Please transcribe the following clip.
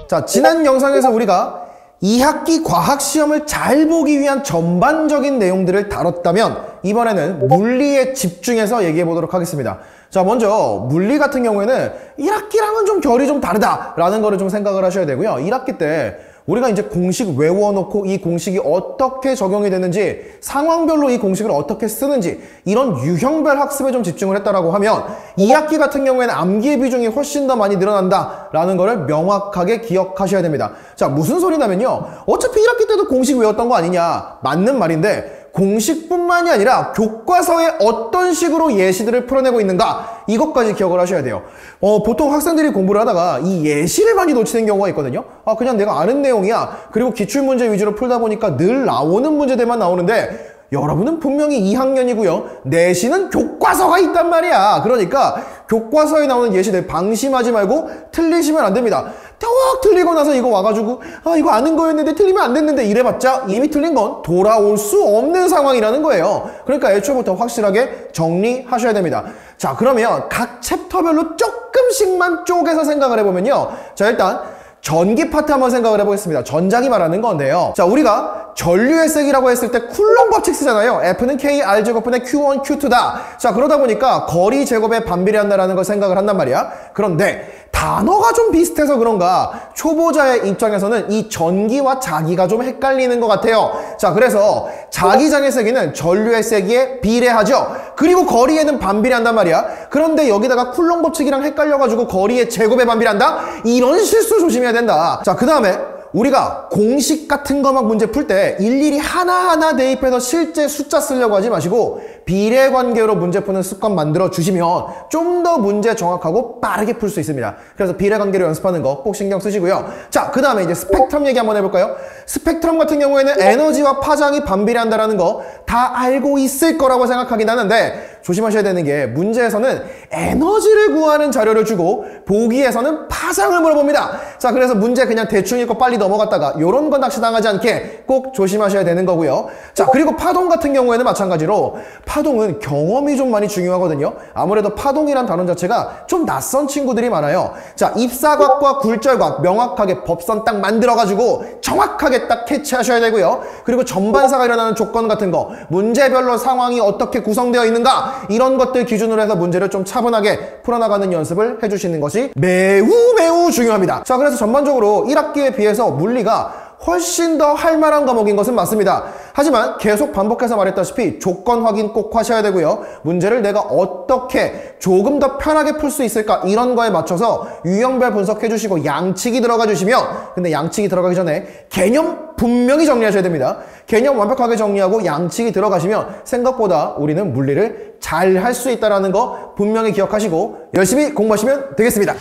자, 지난 영상에서 우리가 2학기 과학시험을 잘 보기 위한 전반적인 내용들을 다뤘다면 이번에는 물리에 집중해서 얘기해 보도록 하겠습니다. 자, 먼저 물리 같은 경우에는 1학기랑은 좀 결이 좀 다르다라는 거를 좀 생각을 하셔야 되고요. 1학기 때 우리가 이제 공식 외워놓고 이 공식이 어떻게 적용이 되는지, 상황별로 이 공식을 어떻게 쓰는지, 이런 유형별 학습에 좀 집중을 했다라고 하면 2학기 같은 경우에는 암기의 비중이 훨씬 더 많이 늘어난다라는 거를 명확하게 기억하셔야 됩니다. 자, 무슨 소리냐면요, 어차피 1학기 때도 공식 외웠던 거 아니냐, 맞는 말인데 공식뿐만이 아니라 교과서에 어떤 식으로 예시들을 풀어내고 있는가, 이것까지 기억을 하셔야 돼요. 보통 학생들이 공부를 하다가 이 예시를 많이 놓치는 경우가 있거든요. 그냥 내가 아는 내용이야, 그리고 기출문제 위주로 풀다 보니까 늘 나오는 문제들만 나오는데, 여러분은 분명히 2학년이고요. 내신은 교과서가 있단 말이야. 그러니까 교과서에 나오는 예시들 방심하지 말고 틀리시면 안 됩니다. 턱 틀리고 나서 이거 와가지고 이거 아는 거였는데 틀리면 안 됐는데 이래봤자 이미 틀린 건 돌아올 수 없는 상황이라는 거예요. 그러니까 애초부터 확실하게 정리하셔야 됩니다. 자, 그러면 각 챕터별로 조금씩만 쪼개서 생각을 해보면요, 자, 일단 전기 파트 한번 생각을 해보겠습니다. 전장이 말하는 건데요. 자, 우리가 전류의 세기라고 했을 때 쿨롬 법칙 쓰잖아요. F는 K, R제곱분의 Q1, Q2다. 자, 그러다 보니까 거리 제곱에 반비례한다라는 걸 생각을 한단 말이야. 그런데 단어가 좀 비슷해서 그런가 초보자의 입장에서는 이 전기와 자기가 좀 헷갈리는 것 같아요. 자, 그래서 자기장의 세기는 전류의 세기에 비례하죠. 그리고 거리에는 반비례한단 말이야. 그런데 여기다가 쿨롬 법칙이랑 헷갈려가지고 거리의 제곱에 반비례한다? 이런 실수 조심해야 된다. 자, 그 다음에 우리가 공식 같은 거 막 문제 풀 때 일일이 하나하나 대입해서 실제 숫자 쓰려고 하지 마시고 비례관계로 문제 푸는 습관 만들어 주시면 좀 더 문제 정확하고 빠르게 풀 수 있습니다. 그래서 비례관계로 연습하는 거 꼭 신경 쓰시고요. 자, 그 다음에 이제 스펙트럼 얘기 한번 해볼까요? 스펙트럼 같은 경우에는 에너지와 파장이 반비례한다는 거 다 알고 있을 거라고 생각하긴 하는데 조심하셔야 되는 게, 문제에서는 에너지를 구하는 자료를 주고 보기에서는 파장을 물어봅니다. 자, 그래서 문제 그냥 대충 읽고 빨리 넘어갔다가 요런 건 낚시당하지 않게 꼭 조심하셔야 되는 거고요. 자, 그리고 파동 같은 경우에는 마찬가지로 파동은 경험이 좀 많이 중요하거든요. 아무래도 파동이란 단어 자체가 좀 낯선 친구들이 많아요. 자, 입사각과 굴절각 명확하게 법선 딱 만들어가지고 정확하게 딱 캐치하셔야 되고요. 그리고 전반사가 일어나는 조건 같은 거, 문제별로 상황이 어떻게 구성되어 있는가, 이런 것들 기준으로 해서 문제를 좀 차분하게 풀어나가는 연습을 해주시는 것이 매우 중요합니다. 자, 그래서 전반적으로 1학기에 비해서 물리가 훨씬 더 할 만한 과목인 것은 맞습니다. 하지만 계속 반복해서 말했다시피 조건 확인 꼭 하셔야 되고요. 문제를 내가 어떻게 조금 더 편하게 풀 수 있을까, 이런 거에 맞춰서 유형별 분석해 주시고 양측이 들어가 주시면, 근데 양측이 들어가기 전에 개념 분명히 정리하셔야 됩니다. 개념 완벽하게 정리하고 양측이 들어가시면 생각보다 우리는 물리를 잘 할 수 있다는 거 분명히 기억하시고 열심히 공부하시면 되겠습니다.